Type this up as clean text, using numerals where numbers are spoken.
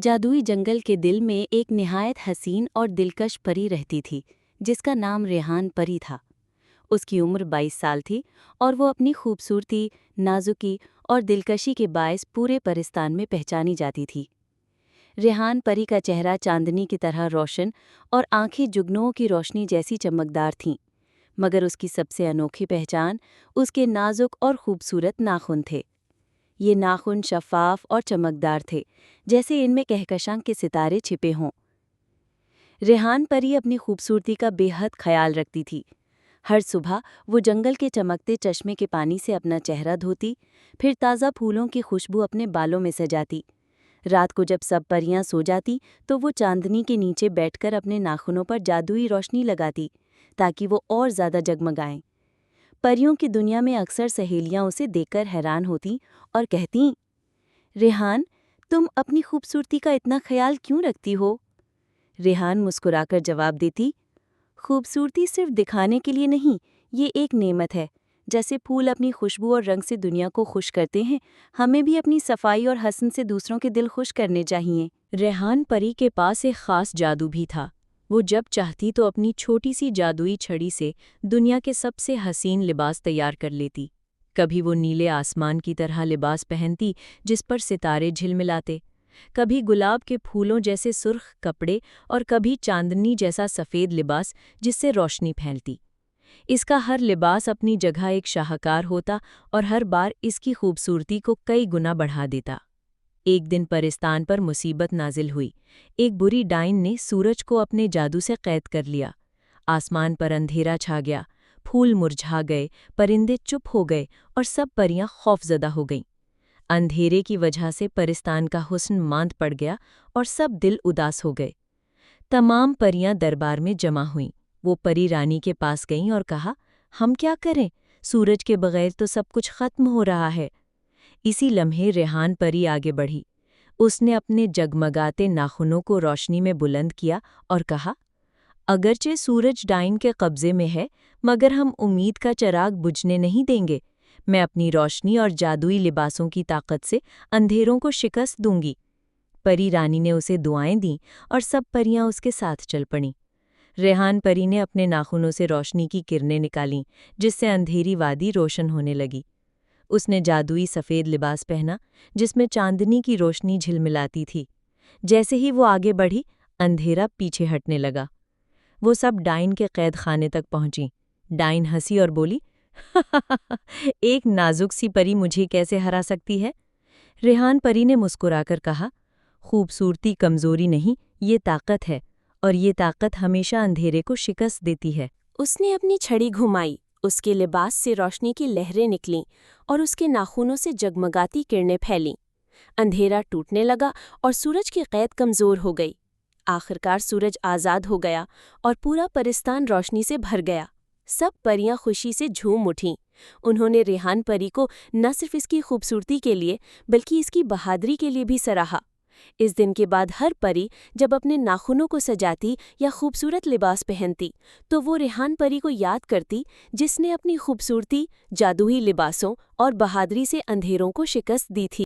جادوئی جنگل کے دل میں ایک نہایت حسین اور دلکش پری رہتی تھی جس کا نام ریحان پری تھا۔ اس کی عمر 22 سال تھی اور وہ اپنی خوبصورتی، نازکی اور دلکشی کے باعث پورے پرستان میں پہچانی جاتی تھی۔ ریحان پری کا چہرہ چاندنی کی طرح روشن اور آنکھیں جگنوؤں کی روشنی جیسی چمکدار تھیں، مگر اس کی سب سے انوکھی پہچان اس کے نازک اور خوبصورت ناخن تھے۔ یہ ناخن شفاف اور چمکدار تھے، جیسے ان میں کہکشاں کے ستارے چھپے ہوں۔ ریحان پری اپنی خوبصورتی کا بے حد خیال رکھتی تھی۔ ہر صبح وہ جنگل کے چمکتے چشمے کے پانی سے اپنا چہرہ دھوتی، پھر تازہ پھولوں کی خوشبو اپنے بالوں میں سجاتی۔ رات کو جب سب پریاں سو جاتی تو وہ چاندنی کے نیچے بیٹھ کر اپنے ناخنوں پر جادوئی روشنی لگاتی تاکہ وہ اور زیادہ جگمگائیں۔ پریوں کی دنیا میں اکثر سہیلیاں اسے دیکھ کر حیران ہوتیں اور کہتیں، ریحان، تم اپنی خوبصورتی کا اتنا خیال کیوں رکھتی ہو؟ ریحان مسکرا کر جواب دیتی، خوبصورتی صرف دکھانے کے لیے نہیں، یہ ایک نعمت ہے۔ جیسے پھول اپنی خوشبو اور رنگ سے دنیا کو خوش کرتے ہیں، ہمیں بھی اپنی صفائی اور حسن سے دوسروں کے دل خوش کرنے چاہیے۔ ریحان پری کے پاس ایک خاص جادو بھی تھا۔ وہ جب چاہتی تو اپنی چھوٹی سی جادوئی چھڑی سے دنیا کے سب سے حسین لباس تیار کر لیتی۔ کبھی وہ نیلے آسمان کی طرح لباس پہنتی جس پر ستارے جھلملاتے، کبھی گلاب کے پھولوں جیسے سرخ کپڑے اور کبھی چاندنی جیسا سفید لباس جس سے روشنی پھیلتی۔ اس کا ہر لباس اپنی جگہ ایک شاہکار ہوتا اور ہر بار اس کی خوبصورتی کو کئی گنا بڑھا دیتا۔ ایک دن پرستان پر مصیبت نازل ہوئی۔ ایک بری ڈائن نے سورج کو اپنے جادو سے قید کر لیا۔ آسمان پر اندھیرا چھا گیا، پھول مرجھا گئے، پرندے چپ ہو گئے اور سب پریاں خوفزدہ ہو گئیں۔ اندھیرے کی وجہ سے پرستان کا حسن ماند پڑ گیا اور سب دل اداس ہو گئے۔ تمام پریاں دربار میں جمع ہوئیں۔ وہ پری رانی کے پاس گئیں اور کہا، ہم کیا کریں؟ سورج کے بغیر تو سب کچھ ختم ہو رہا ہے۔ اسی لمحے ریحان پری آگے بڑھی۔ اس نے اپنے جگمگاتے ناخنوں کو روشنی میں بلند کیا اور کہا، اگرچہ سورج ڈائن کے قبضے میں ہے، مگر ہم امید کا چراغ بجھنے نہیں دیں گے۔ میں اپنی روشنی اور جادوئی لباسوں کی طاقت سے اندھیروں کو شکست دوں گی۔ پری رانی نے اسے دعائیں دیں اور سب پریاں اس کے ساتھ چل پڑیں۔ ریحان پری نے اپنے ناخنوں سے روشنی کی کرنیں نکالیں جس سے اندھیری وادی روشن ہونے لگی۔ اس نے جادوئی سفید لباس پہنا جس میں چاندنی کی روشنی جھلملاتی تھی۔ جیسے ہی وہ آگے بڑھی، اندھیرا پیچھے ہٹنے لگا۔ وہ سب ڈائن کے قید خانے تک پہنچیں۔ ڈائن ہنسی اور بولی، ایک نازک سی پری مجھے کیسے ہرا سکتی ہے؟ ریحان پری نے مسکرا کر کہا، خوبصورتی کمزوری نہیں، یہ طاقت ہے، اور یہ طاقت ہمیشہ اندھیرے کو شکست دیتی ہے۔ اس نے اپنی چھڑی گھمائی، اس کے لباس سے روشنی کی لہریں نکلیں اور اس کے ناخنوں سے جگمگاتی کرنیں پھیلیں۔ اندھیرا ٹوٹنے لگا اور سورج کی قید کمزور ہو گئی۔ آخرکار سورج آزاد ہو گیا اور پورا پرستان روشنی سے بھر گیا۔ سب پریاں خوشی سے جھوم اٹھیں۔ انہوں نے ریحان پری کو نہ صرف اس کی خوبصورتی کے لیے بلکہ اس کی بہادری کے لیے بھی سراہا۔ اس دن کے بعد ہر پری جب اپنے ناخنوں کو سجاتی یا خوبصورت لباس پہنتی تو وہ ریحان پری کو یاد کرتی جس نے اپنی خوبصورتی، جادوئی لباسوں اور بہادری سے اندھیروں کو شکست دی تھی۔